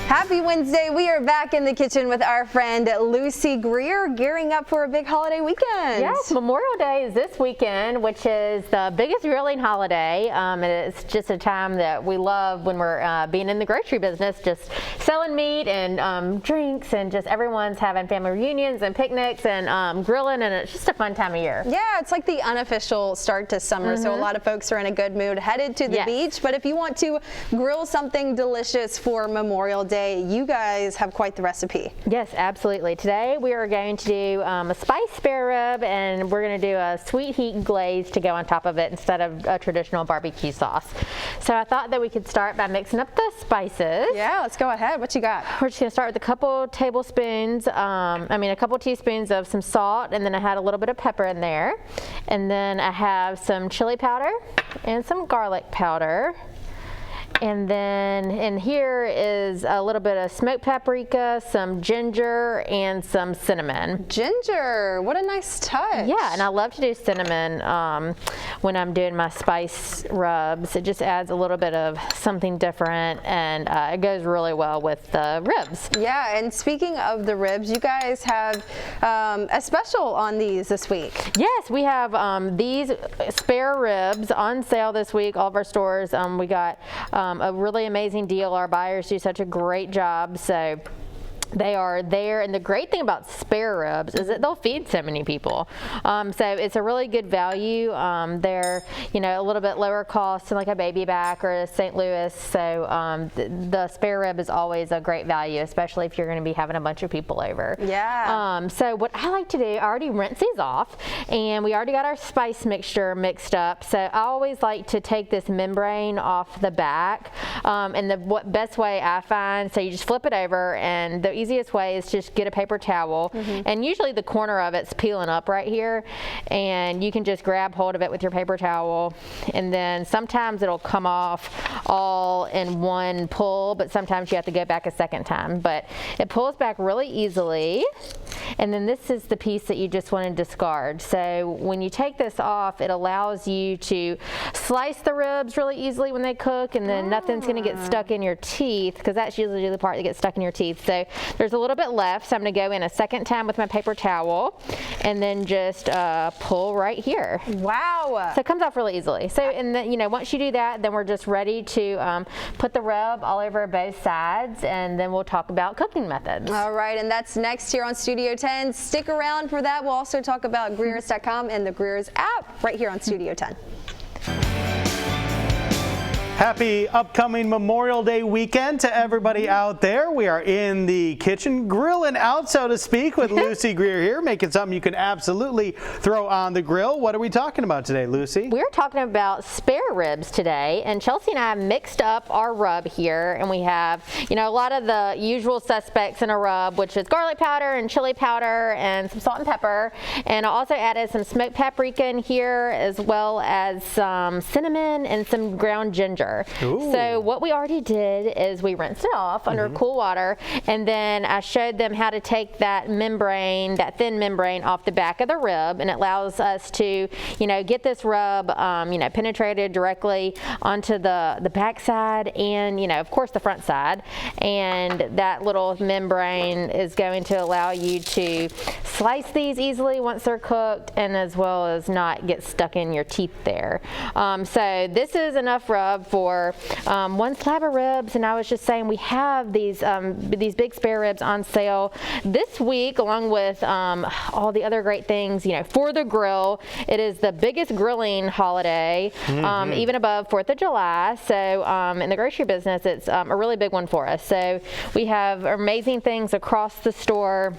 Happy Wednesday. We are back in the kitchen with our friend Lucy Greer, gearing up for a big holiday weekend. Yes, Memorial Day is this weekend, which is the biggest grilling holiday. It's just a time that we love when we're being in the grocery business, just selling meat and drinks, and just everyone's having family reunions and picnics and grilling, and it's just a fun time of year. Yeah, it's like the unofficial start to summer, so a lot of folks are in a good mood headed to the beach. But if you want to grill something delicious for Memorial Day, you guys have quite the recipe. Yes, absolutely. Today we are going to do a spiced spare rib, and we're going to do a sweet heat glaze to go on top of it instead of a traditional barbecue sauce. So I thought that we could start by mixing up the spices. Yeah, let's go ahead. What you got? We're just going to start with a couple tablespoons, a couple teaspoons of some salt, and then I had a little bit of pepper in there. And then I have some chili powder and some garlic powder. And then in here is a little bit of smoked paprika, some ginger, and some cinnamon. Ginger, what a nice touch. Yeah, and I love to do cinnamon when I'm doing my spice rubs. It just adds a little bit of something different, and it goes really well with the ribs. Yeah, and speaking of the ribs, you guys have a special on these this week. Yes, we have these spare ribs on sale this week, all of our stores. We got a really amazing deal. Our buyers do such a great job, so they are there. And the great thing about spare ribs is that they'll feed so many people. So it's a really good value. They're, a little bit lower cost than like a baby back or a St. Louis. So the spare rib is always a great value, especially if you're going to be having a bunch of people over. Yeah. So what I like to do, I already rinse these off, and we already got our spice mixture mixed up. So I always like to take this membrane off the back. And the best way I find, so you just flip it over, and the easiest way is just get a paper towel, and usually the corner of it's peeling up right here, and you can just grab hold of it with your paper towel, and then sometimes it'll come off all in one pull, but sometimes you have to go back a second time, but it pulls back really easily. And then this is the piece that you just want to discard. So when you take this off, it allows you to slice the ribs really easily when they cook, and then nothing's going to get stuck in your teeth, because that's usually the part that gets stuck in your teeth. So there's a little bit left, so I'm going to go in a second time with my paper towel, and then just pull right here. Wow. So it comes off really easily. So, and then, once you do that, then we're just ready to put the rub all over both sides, and then we'll talk about cooking methods. All right, and that's next here on Studio 10. Stick around for that. We'll also talk about Greers.com and the Greers app right here on Studio 10. Happy upcoming Memorial Day weekend to everybody out there. We are in the kitchen, grilling out, so to speak, with Lucy Greer here, making something you can absolutely throw on the grill. What are we talking about today, Lucy? We're talking about spare ribs today, and Chelsea and I have mixed up our rub here, and we have, a lot of the usual suspects in a rub, which is garlic powder and chili powder and some salt and pepper, and I also added some smoked paprika in here, as well as some cinnamon and some ground ginger. Ooh. So what we already did is we rinsed it off under cool water, and then I showed them how to take that membrane, that thin membrane, off the back of the rib, and it allows us to, get this rub, penetrated directly onto the back side and, of course, the front side. And that little membrane is going to allow you to slice these easily once they're cooked, and as well as not get stuck in your teeth there. So this is enough rub for one slab of ribs, and I was just saying we have these big spare ribs on sale this week, along with all the other great things, for the grill. It is the biggest grilling holiday, even above 4th of July. So in the grocery business, it's a really big one for us. So we have amazing things across the store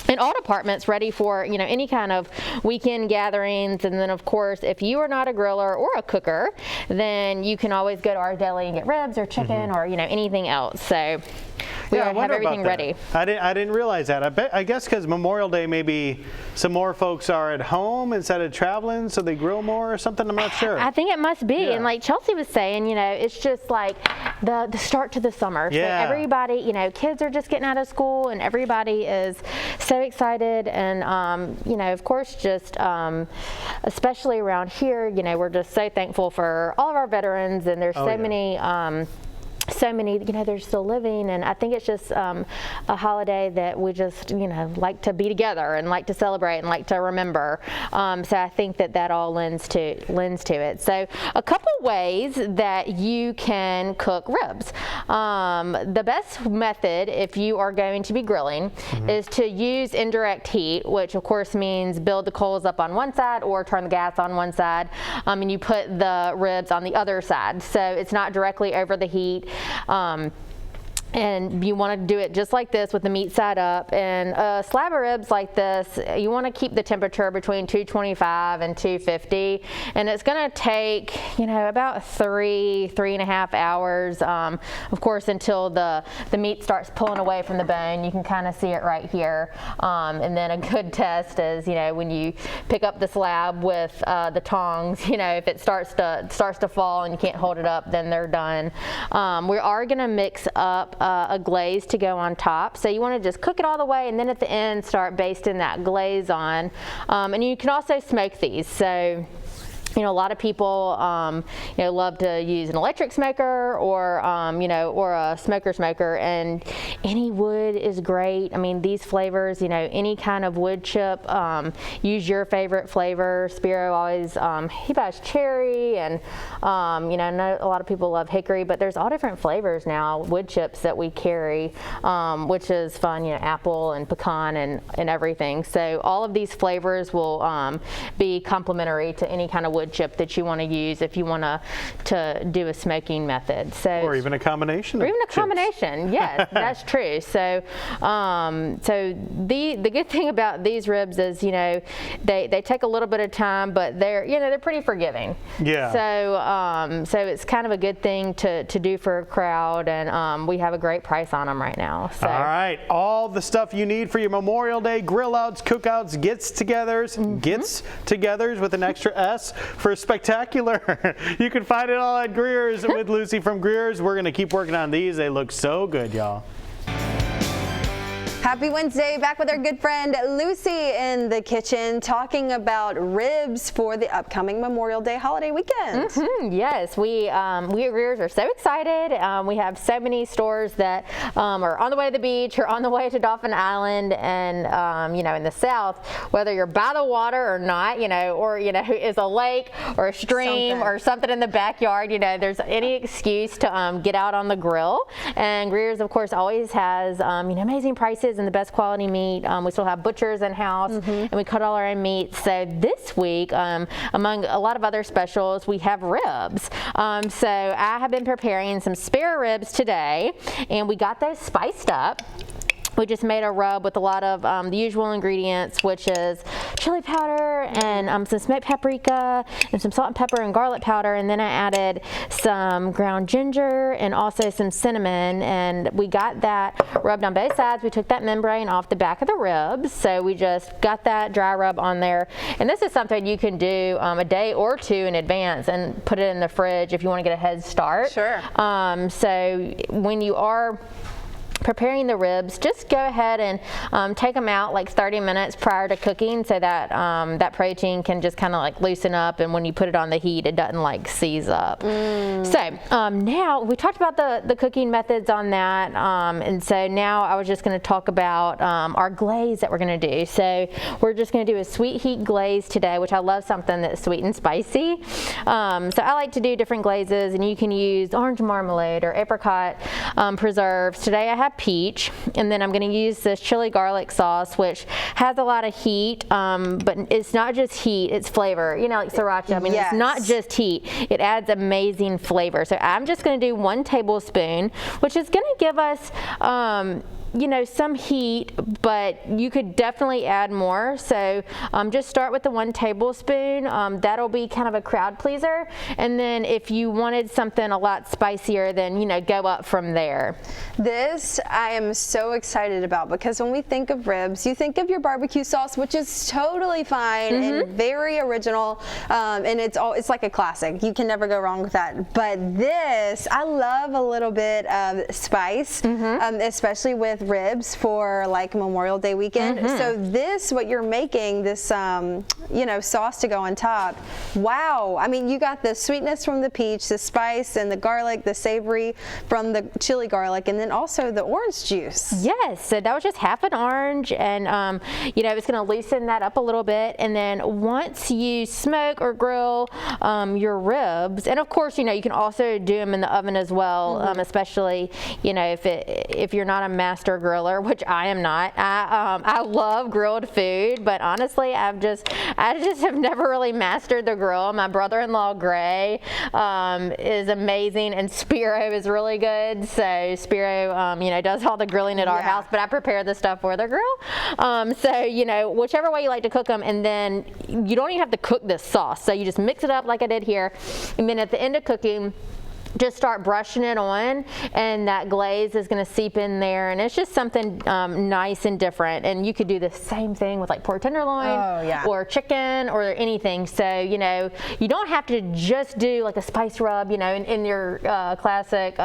in all departments, ready for any kind of weekend gatherings. And then, of course, if you are not a griller or a cooker, then you can always go to our deli and get ribs or chicken or anything else. So we have everything ready. I didn't realize that. I guess because Memorial Day, maybe some more folks are at home instead of traveling, so they grill more or something. I'm not sure. I think it must be. And like Chelsea was saying, it's just like the start to the summer. Yeah. So everybody, kids are just getting out of school, and everybody is so excited. And of course, just especially around here, we're just so thankful for all of our veterans, and there's so many so many, they're still living, and I think it's just a holiday that we just, like to be together and like to celebrate and like to remember. So I think that all lends to it. So a couple ways that you can cook ribs. The best method, if you are going to be grilling, is to use indirect heat, which of course means build the coals up on one side or turn the gas on one side, and you put the ribs on the other side. So it's not directly over the heat. And you want to do it just like this with the meat side up. And a slab of ribs like this, you want to keep the temperature between 225 and 250. And it's going to take, about 3.5 hours, of course, until the meat starts pulling away from the bone. You can kind of see it right here. And then a good test is, when you pick up the slab with the tongs, if it starts to fall and you can't hold it up, then they're done. We are going to mix up a glaze to go on top. So you want to just cook it all the way, and then at the end start basting that glaze on. And you can also smoke these. So a lot of people, love to use an electric smoker or, or a smoker, and any wood is great. I mean, these flavors, any kind of wood chip, use your favorite flavor. Spiro always, he buys cherry, and, I know a lot of people love hickory, but there's all different flavors now, wood chips that we carry, which is fun, apple and pecan and everything. So all of these flavors will be complementary to any kind of wood chip that you want to use if you want to do a smoking method. So, or even a combination. Or even a combination. Yes, that's true. So, the good thing about these ribs is they take a little bit of time, but they're pretty forgiving. Yeah. So it's kind of a good thing to do for a crowd, and we have a great price on them right now. So. All right, all the stuff you need for your Memorial Day grill outs, cookouts, gets-togethers with an extra S for spectacular. You can find it all at Greer's with Lucy from Greer's. We're going to keep working on these. They look so good, y'all. Happy Wednesday, back with our good friend Lucy in the kitchen talking about ribs for the upcoming Memorial Day holiday weekend. Yes, we at Greer's are so excited. We have so many stores that are on the way to the beach or on the way to Dauphin Island, and in the south, whether you're by the water or not, or is a lake or a stream or something in the backyard, there's any excuse to get out on the grill. And Greer's, of course, always has amazing prices and the best quality meat. We still have butchers in house, and we cut all our own meat. So this week, among a lot of other specials, we have ribs. So I have been preparing some spare ribs today, and we got those spiced up. We just made a rub with a lot of the usual ingredients, which is chili powder and some smoked paprika and some salt and pepper and garlic powder. And then I added some ground ginger and also some cinnamon. And we got that rubbed on both sides. We took that membrane off the back of the ribs. So we just got that dry rub on there. And this is something you can do a day or two in advance and put it in the fridge if you want to get a head start. Sure. So when you are preparing the ribs, just go ahead and take them out like 30 minutes prior to cooking, so that that protein can just kind of like loosen up, and when you put it on the heat, it doesn't like seize up. So now we talked about the cooking methods on that, and so now I was just going to talk about our glaze that we're going to do. So we're just going to do a sweet heat glaze today, which I love something that's sweet and spicy. So I like to do different glazes, and you can use orange marmalade or apricot preserves. Today I have peach, and then I'm going to use this chili garlic sauce, which has a lot of heat, but it's not just heat, it's flavor, like sriracha. I mean, It's not just heat, it adds amazing flavor. So I'm just going to do 1 tablespoon, which is going to give us some heat, but you could definitely add more. So just start with the 1 tablespoon. That'll be kind of a crowd pleaser. And then if you wanted something a lot spicier, then, go up from there. This I am so excited about, because when we think of ribs, you think of your barbecue sauce, which is totally fine and very original. And it's like a classic. You can never go wrong with that. But this, I love a little bit of spice, especially with ribs for like Memorial Day weekend. So this, what you're making, this you know, sauce to go on top. Wow. I mean, you got the sweetness from the peach, the spice and the garlic, the savory from the chili garlic, and then also the orange juice. Yes, so that was just half an orange, and you know, it's going to loosen that up a little bit. And then once you smoke or grill your ribs, and of course, you know, you can also do them in the oven as well, especially, you know, if you're not a master griller, which I am not. I love grilled food, but honestly, I just have never really mastered the grill. My brother-in-law Gray is amazing, and Spiro is really good. So Spiro, you know, does all the grilling at our house, but I prepare the stuff for the grill. So, you know, whichever way you like to cook them, and then you don't even have to cook this sauce. So you just mix it up like I did here, and then at the end of cooking, just start brushing it on, and that glaze is going to seep in there, and it's just something nice and different. And you could do the same thing with like pork tenderloin or chicken or anything. So, you know, you don't have to just do like a spice rub, you know, in your classic, you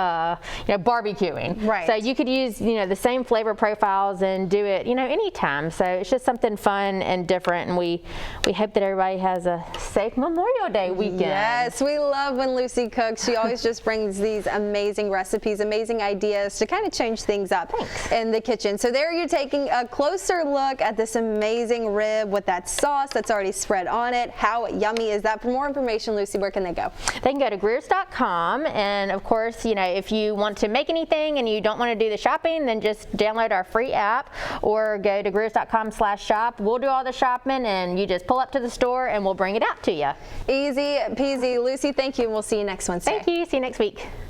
know, barbecuing. Right. So you could use, you know, the same flavor profiles and do it, you know, anytime. So it's just something fun and different, and we hope that everybody has a safe Memorial Day weekend. Yes, we love when Lucy cooks. She always just brings these amazing recipes, amazing ideas to kind of change things up in the kitchen. So there you're taking a closer look at this amazing rib with that sauce that's already spread on it. How yummy is that? For more information, Lucy, where can they go? They can go to Greers.com, and of course, you know, if you want to make anything and you don't want to do the shopping, then just download our free app or go to Greers.com/shop. We'll do all the shopping, and you just pull up to the store and we'll bring it out to you. Easy peasy. Lucy, thank you, and we'll see you next Wednesday. Thank you. See you next week.